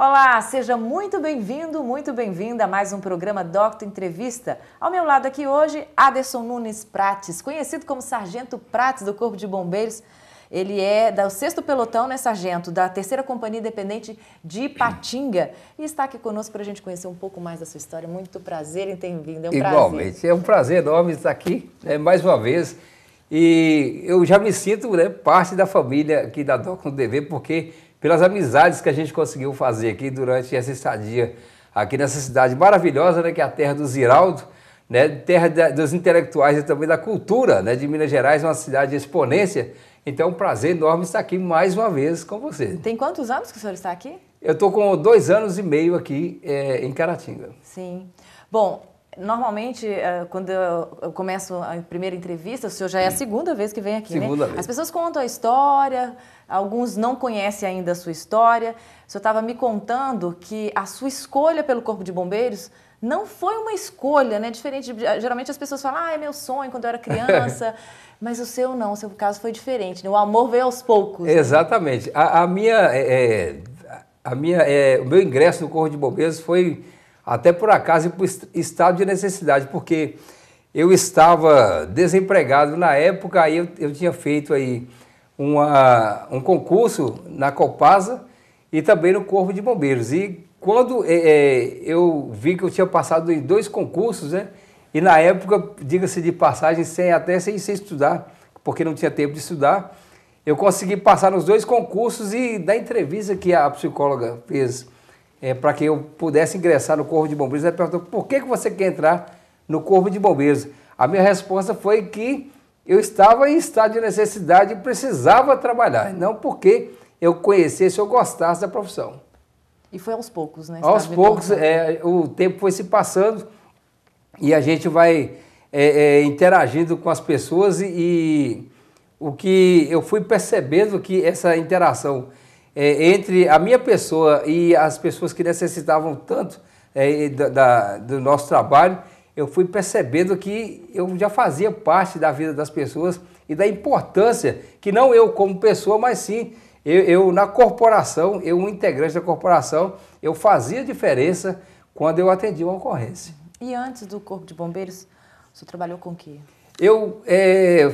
Olá, seja muito bem-vindo, muito bem-vinda a mais um programa Doctor Entrevista. Ao meu lado aqui hoje, Aderson Nunes Prates, conhecido como Sargento Prates do Corpo de Bombeiros. Ele é do 6º Pelotão, né, Sargento, da 3ª Companhia Independente de Ipatinga. E está aqui conosco para a gente conhecer um pouco mais da sua história. Muito prazer em ter vindo, é um Igualmente, prazer. é um prazer enorme estar aqui, mais uma vez. E eu já me sinto parte da família aqui da DOC no DV, porque pelas amizades que a gente conseguiu fazer aqui durante essa estadia aqui nessa cidade maravilhosa, que é a terra do Ziraldo, terra dos intelectuais e também da cultura, de Minas Gerais, uma cidade de exponência. Então é um prazer enorme estar aqui mais uma vez com você. Tem quantos anos que o senhor está aqui? Eu estou com 2 anos e meio aqui em Caratinga. Sim. Bom, normalmente, quando eu começo a primeira entrevista, o senhor já é a segunda vez que vem aqui, Segunda né? vez. As pessoas contam a história, alguns não conhecem ainda a sua história. O senhor estava me contando que a sua escolha pelo Corpo de Bombeiros não foi uma escolha, né? Diferente, geralmente as pessoas falam, é meu sonho quando eu era criança, mas o seu não, o seu caso foi diferente, né? O amor veio aos poucos. Né? Exatamente. O meu ingresso no Corpo de Bombeiros foi até por acaso por estado de necessidade, porque eu estava desempregado na época, aí eu tinha feito aí um concurso na Copasa e também no Corpo de Bombeiros. E quando eu vi que eu tinha passado em 2 concursos, e na época, diga-se de passagem, sem estudar, porque não tinha tempo de estudar, eu consegui passar nos 2 concursos e da entrevista que a psicóloga fez para que eu pudesse ingressar no Corpo de Bombeiros, ela perguntou, por que você quer entrar no Corpo de Bombeiros? A minha resposta foi que eu estava em estado de necessidade e precisava trabalhar, não porque eu conhecesse ou gostasse da profissão. E foi aos poucos, né? Aos poucos, o tempo foi se passando e a gente vai interagindo com as pessoas e o que eu fui percebendo que essa interação entre a minha pessoa e as pessoas que necessitavam tanto do nosso trabalho, eu fui percebendo que eu já fazia parte da vida das pessoas e da importância, que não eu como pessoa, mas sim eu na corporação, um integrante da corporação, eu fazia diferença quando eu atendia uma ocorrência. E antes do Corpo de Bombeiros, o senhor trabalhou com o quê? Eu,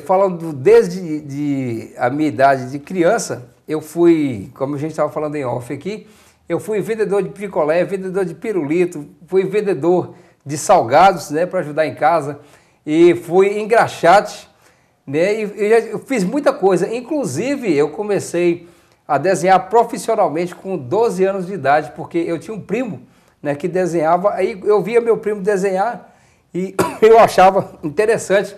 falando desde a minha idade de criança, eu fui, como a gente estava falando em off aqui, eu fui vendedor de picolé, vendedor de pirulito, fui vendedor de salgados, para ajudar em casa, e fui engraxate, e eu fiz muita coisa, inclusive eu comecei a desenhar profissionalmente com 12 anos de idade, porque eu tinha um primo, que desenhava, aí eu via meu primo desenhar e eu achava interessante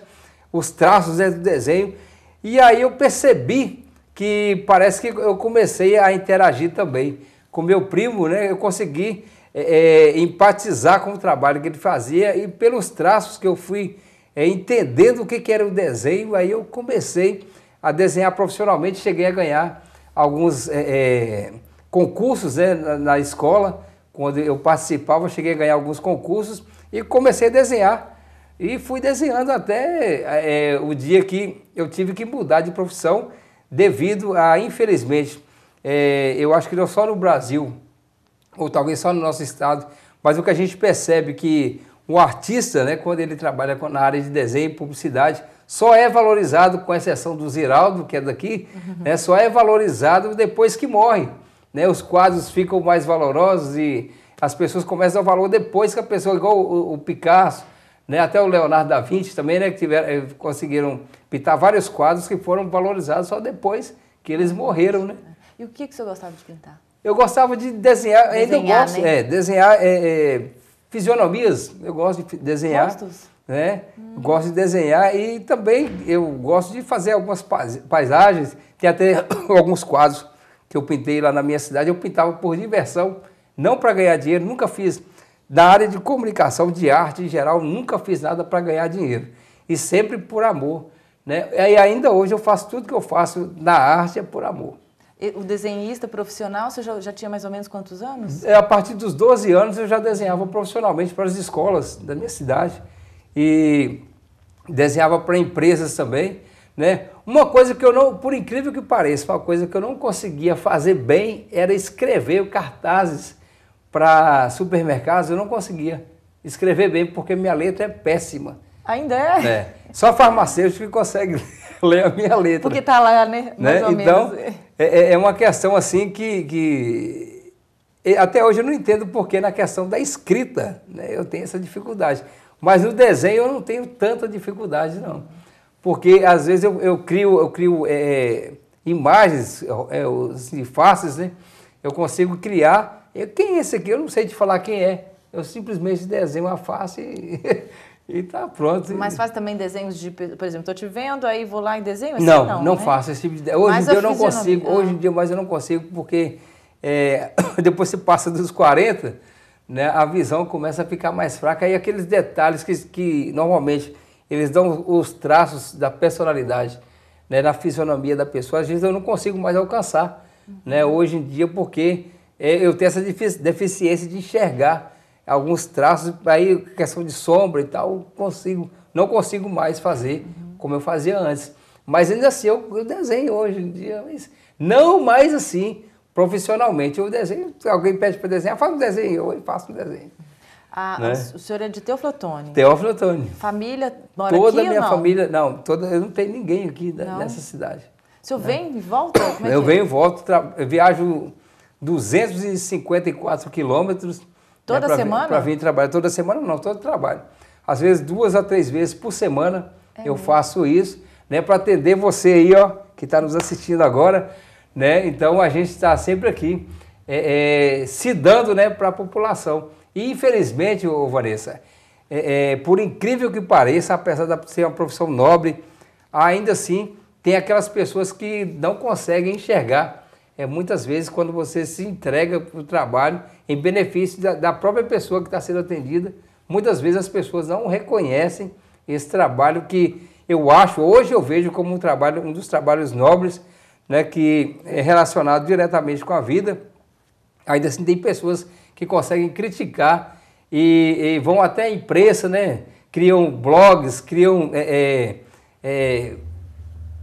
os traços do desenho, e aí eu percebi que parece que eu comecei a interagir também com meu primo, eu consegui empatizar com o trabalho que ele fazia e pelos traços que eu fui entendendo o que era o desenho, aí eu comecei a desenhar profissionalmente, cheguei a ganhar alguns concursos na escola, quando eu participava, cheguei a ganhar alguns concursos e comecei a desenhar. E fui desenhando até o dia que eu tive que mudar de profissão devido a, infelizmente, eu acho que não só no Brasil, ou talvez só no nosso estado, mas o que a gente percebe que um artista, quando ele trabalha na área de desenho e publicidade, só é valorizado, com exceção do Ziraldo, que é daqui, só é valorizado depois que morre. Os quadros ficam mais valorosos e as pessoas começam a dar valor depois que a pessoa, igual o Picasso, até o Leonardo da Vinci também, que conseguiram pintar vários quadros que foram valorizados só depois que eles morreram. E o que o senhor gostava de pintar? Eu gostava de desenhar, ainda eu gosto, desenhar fisionomias, eu gosto de desenhar. Rostos? Gosto de desenhar e também eu gosto de fazer algumas paisagens, tem até alguns quadros que eu pintei lá na minha cidade, eu pintava por diversão, não para ganhar dinheiro, nunca fiz. Da área de comunicação, de arte em geral, nunca fiz nada para ganhar dinheiro. E sempre por amor. E ainda hoje eu faço tudo que eu faço na arte por amor. E o desenhista profissional, você já tinha mais ou menos quantos anos? A partir dos 12 anos eu já desenhava profissionalmente para as escolas da minha cidade. E desenhava para empresas também. Uma coisa que eu não, por incrível que pareça, uma coisa que eu não conseguia fazer bem era escrever cartazes para supermercados, eu não conseguia escrever bem, porque minha letra é péssima. Ainda é? É. Só farmacêutico que consegue ler a minha letra. Porque está lá, né? Mais ou Então, menos. é uma questão assim que até hoje eu não entendo porque na questão da escrita, né, eu tenho essa dificuldade. Mas no desenho eu não tenho tanta dificuldade, não. Porque às vezes eu crio imagens assim, fáceis, né? Eu consigo criar. Quem é esse aqui? Eu não sei te falar quem é. Eu simplesmente desenho uma face e tá pronto. Mas faz também desenhos de, por exemplo, estou te vendo, aí vou lá e desenho assim? Não Né? faço esse tipo de... Hoje em dia eu não consigo, hoje em dia mais eu não consigo, porque depois você passa dos 40, né, a visão começa a ficar mais fraca, e aqueles detalhes que normalmente eles dão os traços da personalidade, né, na fisionomia da pessoa, às vezes eu não consigo mais alcançar, né, hoje em dia, porque eu tenho essa deficiência de enxergar alguns traços, aí questão de sombra e tal, não consigo mais fazer como eu fazia antes. Mas ainda assim eu desenho hoje em dia, mas não mais assim, profissionalmente. Eu desenho, se alguém pede para desenhar, faz um desenho, eu faço um desenho. Né? O senhor é de Teófilo Otoni? Teófilo Otoni. Família mora toda aqui a minha ou não? família, eu não tenho ninguém aqui nessa cidade. O senhor vem e volta? Como é eu que venho e volto, eu viajo 254 quilômetros. Toda semana? Para vir trabalhar. Toda semana não, todo trabalho. Às vezes 2 a 3 vezes por semana eu faço isso, né, para atender você aí, ó, que está nos assistindo agora, né? Então a gente está sempre aqui se dando, né, para a população. E infelizmente, Vanessa, por incrível que pareça, apesar de ser uma profissão nobre, ainda assim tem aquelas pessoas que não conseguem enxergar. Muitas vezes quando você se entrega para o trabalho em benefício da própria pessoa que está sendo atendida, muitas vezes as pessoas não reconhecem esse trabalho que eu acho, hoje eu vejo como um dos trabalhos nobres, né, que é relacionado diretamente com a vida. Ainda assim tem pessoas que conseguem criticar e vão até a imprensa, né, criam blogs, criam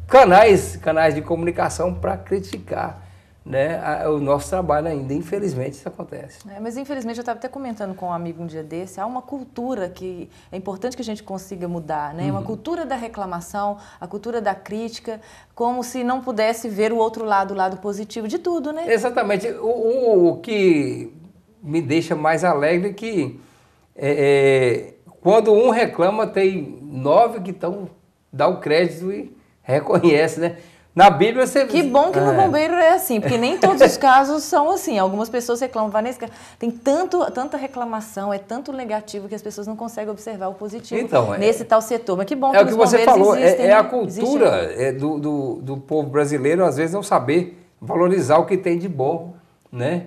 canais de comunicação para criticar, né, o nosso trabalho ainda. Infelizmente isso acontece. Mas infelizmente eu estava até comentando com um amigo um dia desse, há uma cultura que é importante que a gente consiga mudar, né? Uma cultura da reclamação, a cultura da crítica, como se não pudesse ver o outro lado, o lado positivo de tudo, né? Exatamente. O que me deixa mais alegre é que quando um reclama, tem 9 que dá o crédito e reconhece, né? Na Bíblia você... Que bom que no bombeiro é assim, porque nem todos os casos são assim. Algumas pessoas reclamam, Vanessa, tem tanta reclamação, é tanto negativo que as pessoas não conseguem observar o positivo nesse tal setor. Mas que bom que o que você falou, existem, a cultura do povo brasileiro, às vezes, não saber valorizar o que tem de bom, né?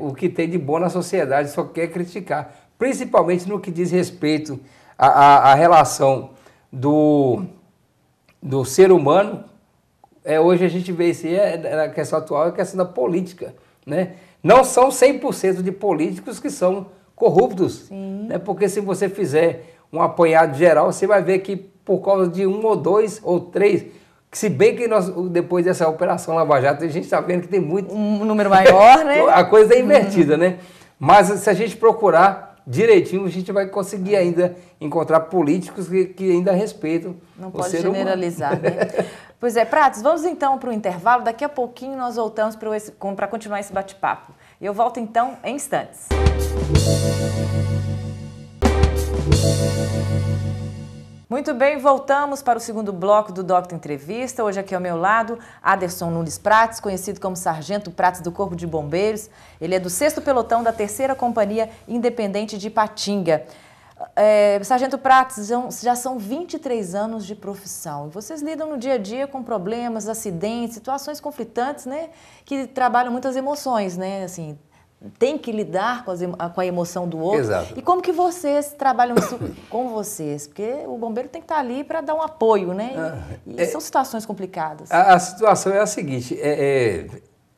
O que tem de bom na sociedade, só quer criticar. Principalmente no que diz respeito à relação do ser humano. Hoje a gente vê isso na questão atual, é a questão da política, né? Não são 100% de políticos que são corruptos, né? Porque se você fizer um apanhado geral, você vai ver que por causa de 1 ou 2 ou 3, se bem que depois dessa operação Lava Jato, a gente está vendo que tem muito... Um número maior, né? A coisa é invertida, né? Mas se a gente procurar direitinho, a gente vai conseguir ainda encontrar políticos que ainda respeitam o ser humano. Não pode generalizar, né? Pois é, Prates, vamos então para o intervalo. Daqui a pouquinho nós voltamos para continuar esse bate-papo. Eu volto então em instantes. Muito bem, voltamos para o segundo bloco do Doctor Entrevista. Hoje aqui ao meu lado, Aderson Nunes Prates, conhecido como Sargento Prates do Corpo de Bombeiros. Ele é do 6º Pelotão da 3ª Companhia Independente de Ipatinga. Sargento Prates, já são 23 anos de profissão e vocês lidam no dia a dia com problemas, acidentes, situações conflitantes, né? Que trabalham muitas emoções, né? Assim, tem que lidar com a emoção do outro. Exato. E como que vocês trabalham isso com vocês? Porque o bombeiro tem que estar ali para dar um apoio, né? E são situações complicadas. A situação é a seguinte,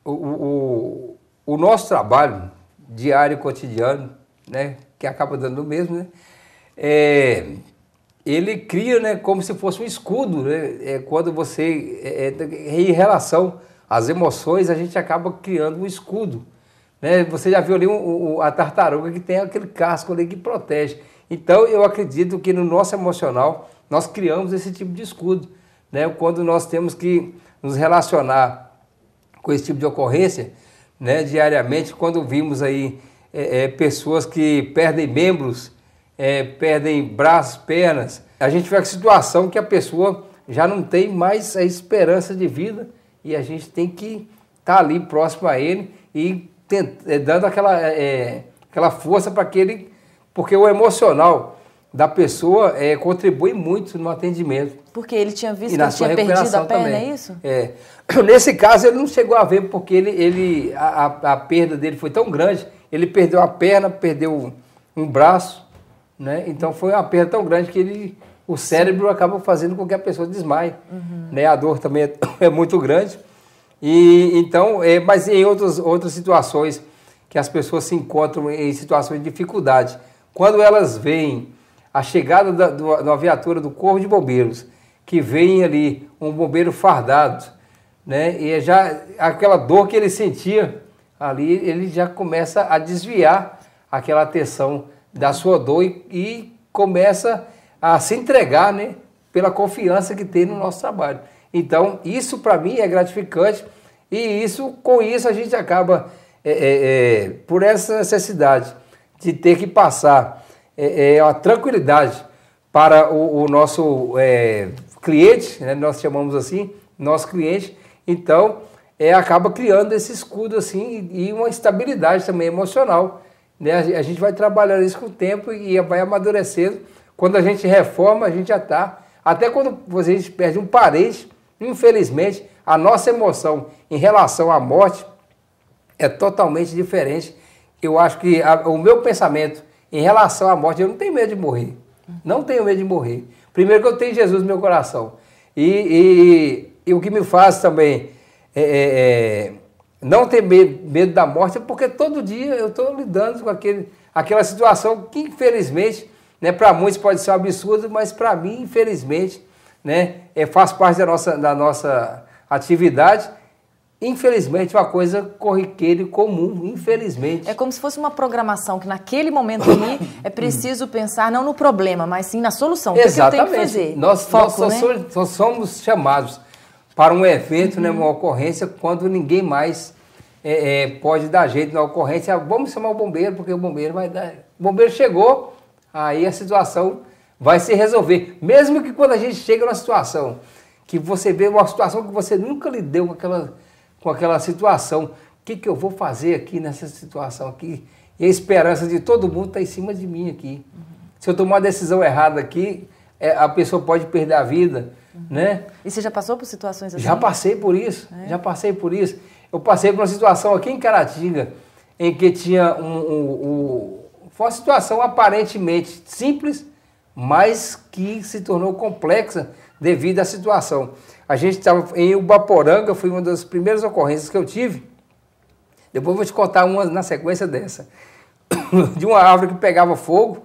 o nosso trabalho diário, cotidiano, né, que acaba dando o mesmo, né, ele cria, né, como se fosse um escudo, né, quando você, em relação às emoções, a gente acaba criando um escudo, né? Você já viu ali a tartaruga que tem aquele casco ali que protege. Então, eu acredito que no nosso emocional, nós criamos esse tipo de escudo, né? Quando nós temos que nos relacionar com esse tipo de ocorrência, né, diariamente, quando vimos aí pessoas que perdem membros, perdem braços, pernas, a gente vê a situação que a pessoa já não tem mais a esperança de vida e a gente tem que estar ali próximo a ele e dando aquela força para aquele, porque o emocional da pessoa contribui muito no atendimento. Porque ele tinha visto que ele tinha perdido a perna, é isso? Nesse caso ele não chegou a ver porque a perda dele foi tão grande, ele perdeu a perna, perdeu um braço, né? Então foi uma perda tão grande que o cérebro acaba fazendo com que a pessoa desmaie, né? A dor também é muito grande. E então, mas em outras situações que as pessoas se encontram em situações de dificuldade, quando elas veem a chegada da viatura do Corpo de Bombeiros, que vem ali um bombeiro fardado, né? E já aquela dor que ele sentia ali, ele já começa a desviar aquela atenção da sua dor e começa a se entregar, né? Pela confiança que tem no nosso trabalho. Então, isso para mim é gratificante e com isso a gente acaba, por essa necessidade de ter que passar a tranquilidade para o nosso cliente, né, nós chamamos assim, nosso cliente, então acaba criando esse escudo assim e uma estabilidade também emocional, né? A gente vai trabalhando isso com o tempo e vai amadurecendo. Quando a gente reforma, a gente já está, até quando a gente perde um parente, infelizmente, a nossa emoção em relação à morte é totalmente diferente. Eu acho que o meu pensamento em relação à morte, eu não tenho medo de morrer. Não tenho medo de morrer. Primeiro que eu tenho Jesus no meu coração. E o que me faz também não ter medo da morte é porque todo dia eu estou lidando com aquela situação que, infelizmente, né, para muitos pode ser um absurdo, mas para mim, infelizmente, né, faz parte da nossa atividade. Infelizmente, uma coisa corriqueira e comum, infelizmente. É como se fosse uma programação, que naquele momento ali é preciso pensar não no problema, mas sim na solução. Exatamente. O que eu tenho que fazer? Nós só somos chamados para um evento, né, uma ocorrência, quando ninguém mais pode dar jeito na ocorrência. Vamos chamar o bombeiro, porque o bombeiro vai dar. O bombeiro chegou, aí a situação vai se resolver. Mesmo que quando a gente chega numa situação, que você vê uma situação que você nunca lidou com aquela situação, o que eu vou fazer aqui nessa situação aqui? E a esperança de todo mundo está em cima de mim aqui. Se eu tomar uma decisão errada aqui, a pessoa pode perder a vida, né? E você já passou por situações assim? Já passei por isso, já passei por isso. Eu passei por uma situação aqui em Caratinga, em que tinha foi uma situação aparentemente simples, mas que se tornou complexa devido à situação. A gente estava em Ubaporanga, foi uma das primeiras ocorrências que eu tive. Depois eu vou te contar uma na sequência dessa. De uma árvore que pegava fogo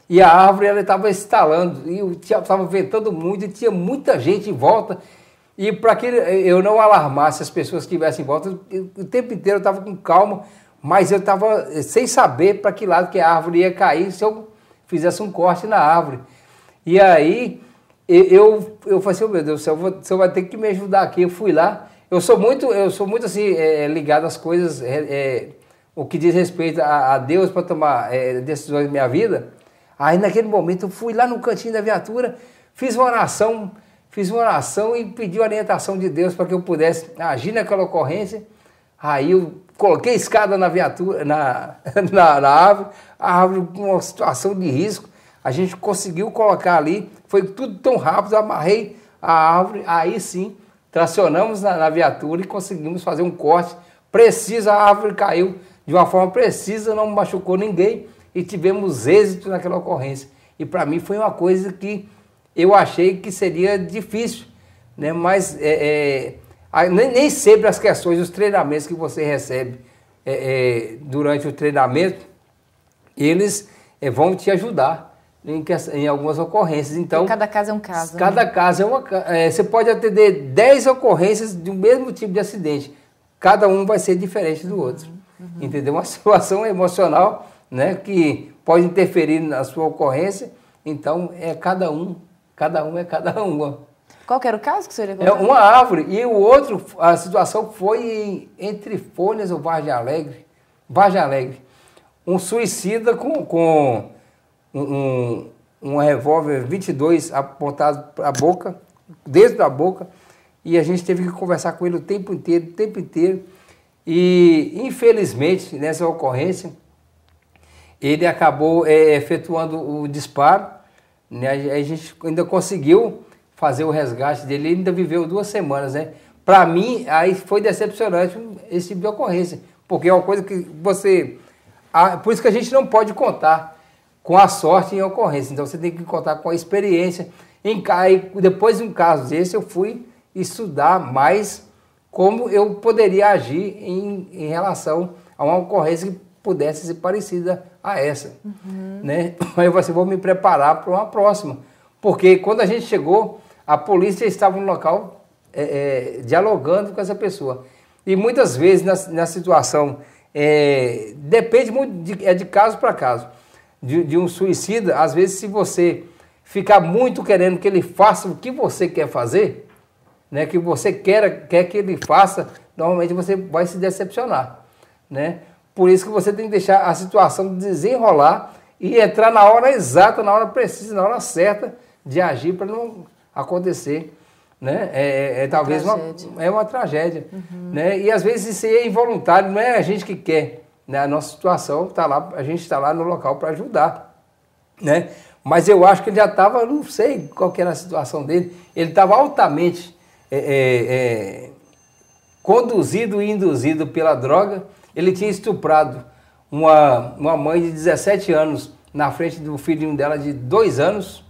e a árvore estava estalando e estava ventando muito e tinha muita gente em volta. E para que eu não alarmasse as pessoas que estivessem em volta, o tempo inteiro eu estava com calma, mas eu estava sem saber para que lado que a árvore ia cair se eu fizesse um corte na árvore. E aí eu falei assim, oh, meu Deus do céu, você vai ter que me ajudar aqui. Eu fui lá, eu sou muito assim, ligado às coisas, o que diz respeito a Deus para tomar decisões na minha vida. Aí naquele momento eu fui lá no cantinho da viatura, fiz uma oração e pedi a orientação de Deus para que eu pudesse agir naquela ocorrência. Aí eu coloquei escada na viatura, na árvore, a árvore com uma situação de risco. A gente conseguiu colocar ali, foi tudo tão rápido, amarrei a árvore, aí sim, tracionamos na viatura e conseguimos fazer um corte preciso, a árvore caiu de uma forma precisa, não machucou ninguém e tivemos êxito naquela ocorrência. E para mim foi uma coisa que eu achei que seria difícil, né? Mas nem sempre as questões, os treinamentos que você recebe durante o treinamento, eles vão te ajudar em algumas ocorrências. Então, cada caso é um caso. Cada caso é uma... você pode atender 10 ocorrências de um mesmo tipo de acidente. Cada um vai ser diferente do outro. entendeu? Uma situação emocional, né, que pode interferir na sua ocorrência, então é cada um é cada uma. Qual que era o caso que o senhor ia É contar? uma árvore, e o outro, a situação foi entre Folhas ou Vargem Alegre. Vargem Alegre. Um suicida com um revólver 22 apontado para a boca, dentro da boca, e a gente teve que conversar com ele o tempo inteiro. E, infelizmente, nessa ocorrência, ele acabou efetuando o disparo, né? A gente ainda conseguiu fazer o resgate dele, ele ainda viveu 2 semanas, né? Para mim, aí foi decepcionante esse tipo de ocorrência, porque é uma coisa que você... Por isso que a gente não pode contar com a sorte em ocorrência, então você tem que contar com a experiência. Depois de um caso desse, eu fui estudar mais como eu poderia agir em relação a uma ocorrência que pudesse ser parecida a essa. Né? Aí eu falei assim, vou me preparar para uma próxima, porque quando a gente chegou, a polícia estava no local dialogando com essa pessoa. E muitas vezes na situação, depende muito de caso para caso, de um suicida, às vezes se você ficar muito querendo que ele faça o que você quer fazer, né, que você quer que ele faça, normalmente você vai se decepcionar. Né? Por isso que você tem que deixar a situação desenrolar e entrar na hora exata, na hora precisa, na hora certa de agir para não acontecer, né? Talvez uma tragédia, né? E às vezes isso é involuntário, não é a gente que quer, né? A nossa situação está lá, a gente está lá no local para ajudar, né? Mas eu acho que ele já estava, não sei qual que era a situação dele, ele estava altamente conduzido e induzido pela droga. Ele tinha estuprado uma mãe de 17 anos na frente do filhinho dela de 2 anos,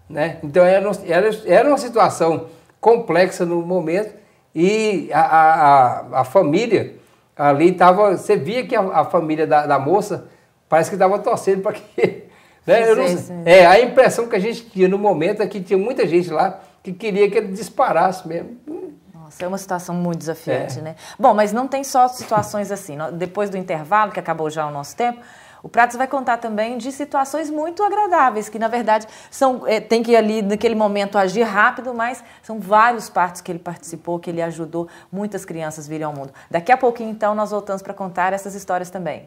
né? Então era uma situação complexa no momento e a família ali estava... Você via que a família da moça parece que estava torcendo para que... Né? A impressão que a gente tinha no momento é que tinha muita gente lá que queria que ele disparasse mesmo. Nossa, é uma situação muito desafiante, né? Bom, mas não tem só situações assim. Depois do intervalo, que acabou já o nosso tempo, o Prates vai contar também de situações muito agradáveis, que na verdade tem que ali naquele momento agir rápido, mas são vários partos que ele participou, que ele ajudou muitas crianças virem ao mundo. Daqui a pouquinho, então, nós voltamos para contar essas histórias também.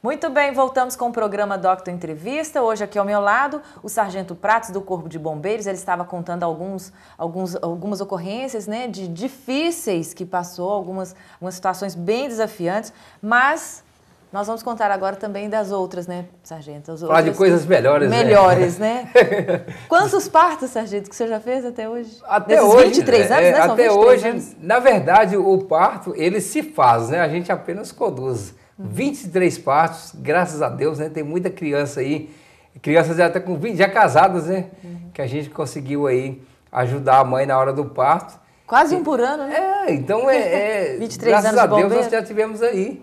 Muito bem, voltamos com o programa Doctor Entrevista. Hoje aqui ao meu lado, o Sargento Prates do Corpo de Bombeiros. Ele estava contando algumas ocorrências, né, de difíceis que passou, algumas situações bem desafiantes, mas nós vamos contar agora também das outras, né, Sargento? Falar de coisas melhores, né? Quantos partos, Sargento, que você já fez até hoje? Até hoje, 23 anos, né? São até 23 hoje, anos. Na verdade, o parto, ele se faz, né? A gente apenas conduz. 23 partos, graças a Deus, né? Tem muita criança aí, crianças até com 20, já casadas, né? Que a gente conseguiu aí ajudar a mãe na hora do parto. Quase um por ano, né? Então 23 graças anos a de Deus bombeiro. nós já tivemos aí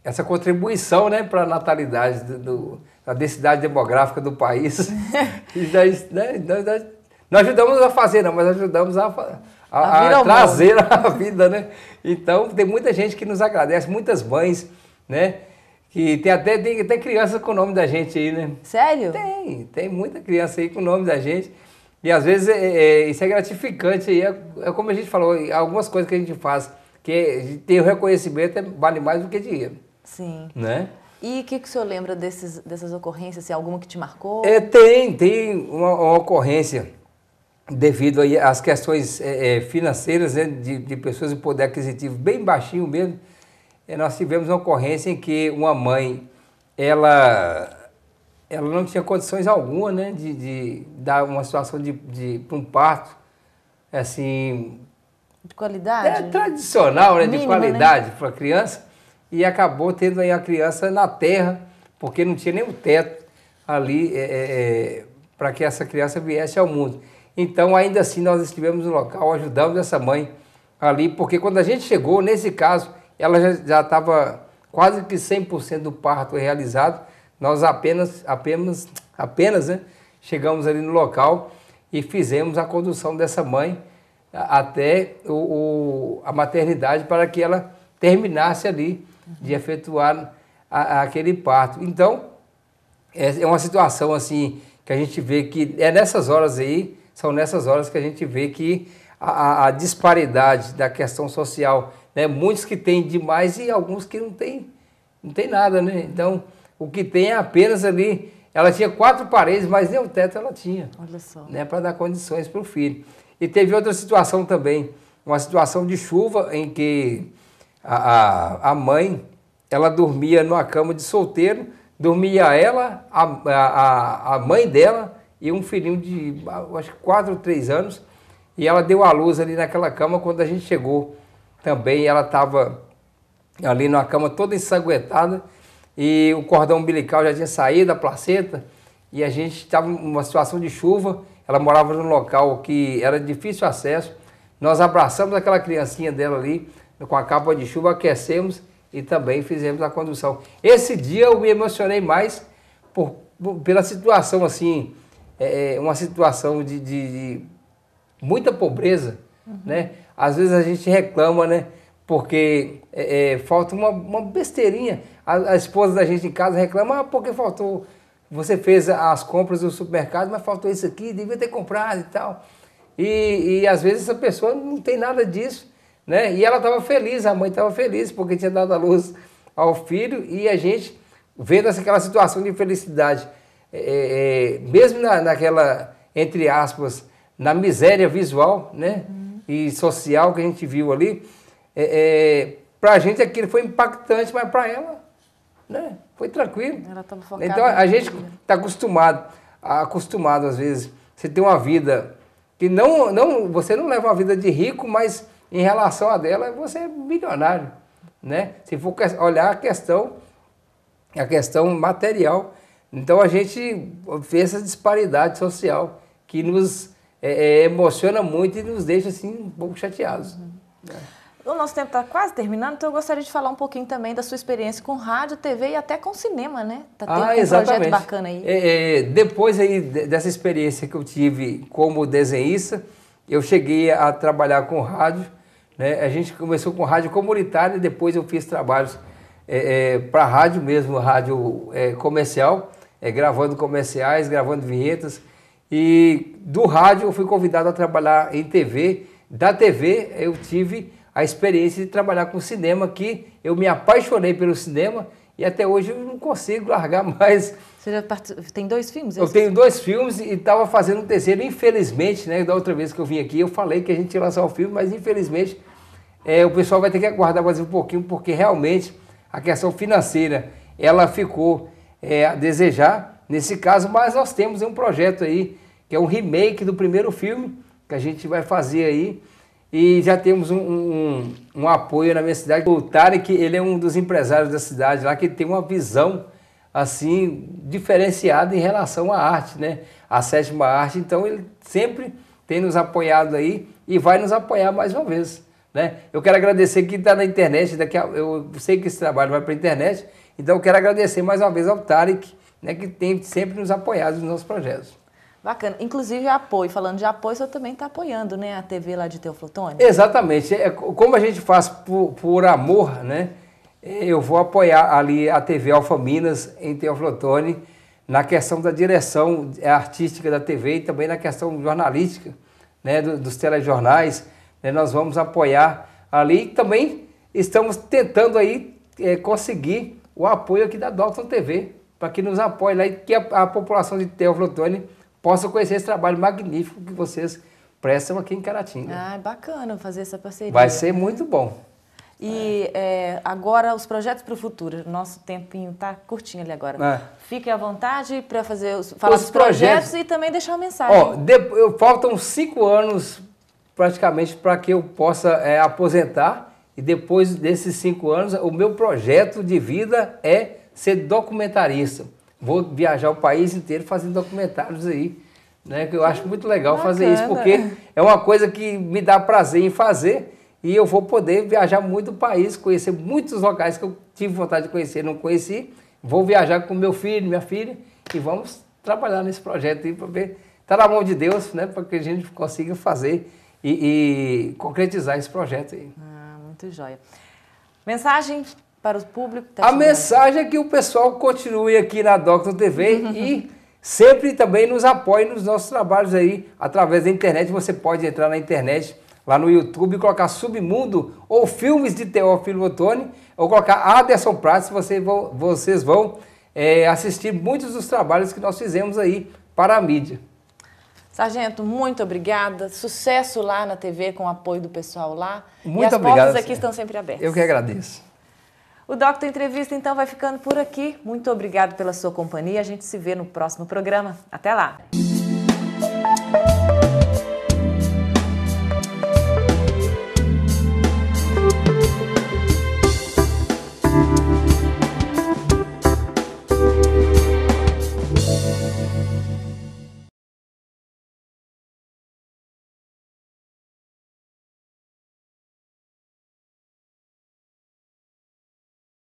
essa contribuição, né, para a natalidade da densidade demográfica do país. Nós ajudamos a fazer, não, mas ajudamos a trazer a vida, né? Então, tem muita gente que nos agradece, muitas mães, né? Que tem até criança com o nome da gente aí, né? Sério? Tem muita criança aí com o nome da gente. E às vezes isso é gratificante. E é como a gente falou, algumas coisas que a gente faz, que tem o reconhecimento, vale mais do que dinheiro. Sim. Né? E o que o senhor lembra dessas ocorrências? Se alguma que te marcou? Tem uma ocorrência devido aí às questões financeiras, né, de pessoas de poder aquisitivo bem baixinho mesmo. Nós tivemos uma ocorrência em que uma mãe, ela não tinha condições alguma, né, de dar uma situação para um parto, assim... De qualidade? Tradicional, né, Mínima, de qualidade, né? para a criança, e acabou tendo aí a criança na terra, porque não tinha nem o teto ali para que essa criança viesse ao mundo. Então, ainda assim, nós estivemos no local, ajudamos essa mãe ali, porque quando a gente chegou, nesse caso, ela já estava quase que 100% do parto realizado. Nós apenas né, chegamos ali no local e fizemos a condução dessa mãe até a maternidade para que ela terminasse ali de efetuar aquele parto. Então, é uma situação assim que a gente vê que nessas horas aí, são nessas horas que a gente vê que a disparidade da questão social, né? Muitos que têm demais e alguns que não tem nada, né? Então, o que tem é apenas ali, ela tinha 4 paredes, mas nem o teto ela tinha. Olha só. Né? Para dar condições para o filho. E teve outra situação também, uma situação de chuva em que a mãe, ela dormia numa cama de solteiro, dormia ela, a mãe dela e um filhinho de, acho que 4 ou 3 anos, e ela deu à luz ali naquela cama. Quando a gente chegou também, ela estava ali numa cama toda ensanguentada, e o cordão umbilical já tinha saído da placenta, e a gente estava numa situação de chuva. Ela morava num local que era de difícil acesso. Nós abraçamos aquela criancinha dela ali, com a capa de chuva, aquecemos e também fizemos a condução. Esse dia eu me emocionei mais pela situação assim, uma situação de muita pobreza, né? Às vezes a gente reclama, né? Porque falta uma besteirinha. A esposa da gente em casa reclama, porque faltou, você fez as compras do supermercado, mas faltou isso aqui, devia ter comprado e tal. E às vezes essa pessoa não tem nada disso, né? E ela estava feliz, a mãe estava feliz, porque tinha dado a luz ao filho, e a gente, vendo aquela situação de felicidade, mesmo naquela, entre aspas, na miséria visual, né? E social que a gente viu ali, para a gente aquilo foi impactante, mas para ela, né? Foi tranquilo. Ela estava focada. Então a gente está acostumado às vezes, você tem uma vida que você não leva uma vida de rico, mas em relação a dela você é milionário, né? Se for olhar a questão material. Então a gente vê essa disparidade social que nos emociona muito e nos deixa assim um pouco chateados. O nosso tempo está quase terminando, então eu gostaria de falar um pouquinho também da sua experiência com rádio, TV e até com cinema, né? Tá tendo um projeto bacana aí. Depois aí dessa experiência que eu tive como desenhista, eu cheguei a trabalhar com rádio, né? A gente começou com rádio comunitária e depois eu fiz trabalhos para rádio mesmo, rádio comercial, gravando comerciais, gravando vinhetas. E do rádio eu fui convidado a trabalhar em TV. Da TV eu tive a experiência de trabalhar com cinema, que eu me apaixonei pelo cinema e até hoje eu não consigo largar mais. Você já tem 2 filmes? Eu tenho 2 filmes e estava fazendo um terceiro, infelizmente, né? Da outra vez que eu vim aqui eu falei que a gente ia lançar o filme, mas infelizmente o pessoal vai ter que aguardar mais um pouquinho, porque realmente a questão financeira ela ficou a desejar nesse caso, mas nós temos um projeto aí, que é um remake do primeiro filme, que a gente vai fazer aí, e já temos um apoio na minha cidade. O Tarek, ele é um dos empresários da cidade lá, que tem uma visão assim diferenciada em relação à arte, né? A 7ª arte, então ele sempre tem nos apoiado aí e vai nos apoiar mais uma vez, né? Eu quero agradecer quem está na internet, eu sei que esse trabalho vai para a internet, então eu quero agradecer mais uma vez ao Tarek, né, que tem sempre nos apoiado nos nossos projetos. Bacana. Inclusive apoio. Falando de apoio, você também está apoiando, né, a TV lá de Teoflotone? Exatamente. Como a gente faz por amor, né? Eu vou apoiar ali a TV Alfa Minas em Teoflotone na questão da direção artística da TV e também na questão jornalística, né, dos telejornais. Né, nós vamos apoiar ali e também estamos tentando aí conseguir o apoio aqui da Docton TV, para que nos apoie lá e que a população de Teoflotone possa conhecer esse trabalho magnífico que vocês prestam aqui em Caratinga. Ah, bacana fazer essa parceria. Vai ser muito bom. E agora os projetos para o futuro. Nosso tempinho está curtinho ali agora. Fique à vontade para falar dos projetos e também deixar uma mensagem. Faltam 5 anos praticamente para que eu possa aposentar, e depois desses 5 anos o meu projeto de vida é ser documentarista. Vou viajar o país inteiro fazendo documentários aí, né? Que eu acho muito legal fazer isso, porque é uma coisa que me dá prazer em fazer, e eu vou poder viajar muito o país, conhecer muitos locais que eu tive vontade de conhecer, não conheci. Vou viajar com meu filho, minha filha, e vamos trabalhar nesse projeto aí para ver está na mão de Deus, né, para que a gente consiga fazer e concretizar esse projeto aí. Muito jóia. Mensagem para o público? A mensagem é que o pessoal continue aqui na Docton TV e sempre também nos apoie nos nossos trabalhos aí, através da internet. Você pode entrar na internet, lá no YouTube, e colocar Submundo ou Filmes de Teófilo Otoni, ou colocar Aderson Prates, vocês vão assistir muitos dos trabalhos que nós fizemos aí para a mídia. Sargento, muito obrigada. Sucesso lá na TV com o apoio do pessoal lá. Muito obrigado. E as portas aqui estão sempre abertas. Eu que agradeço. O Docton Entrevista, então, vai ficando por aqui. Muito obrigado pela sua companhia. A gente se vê no próximo programa. Até lá.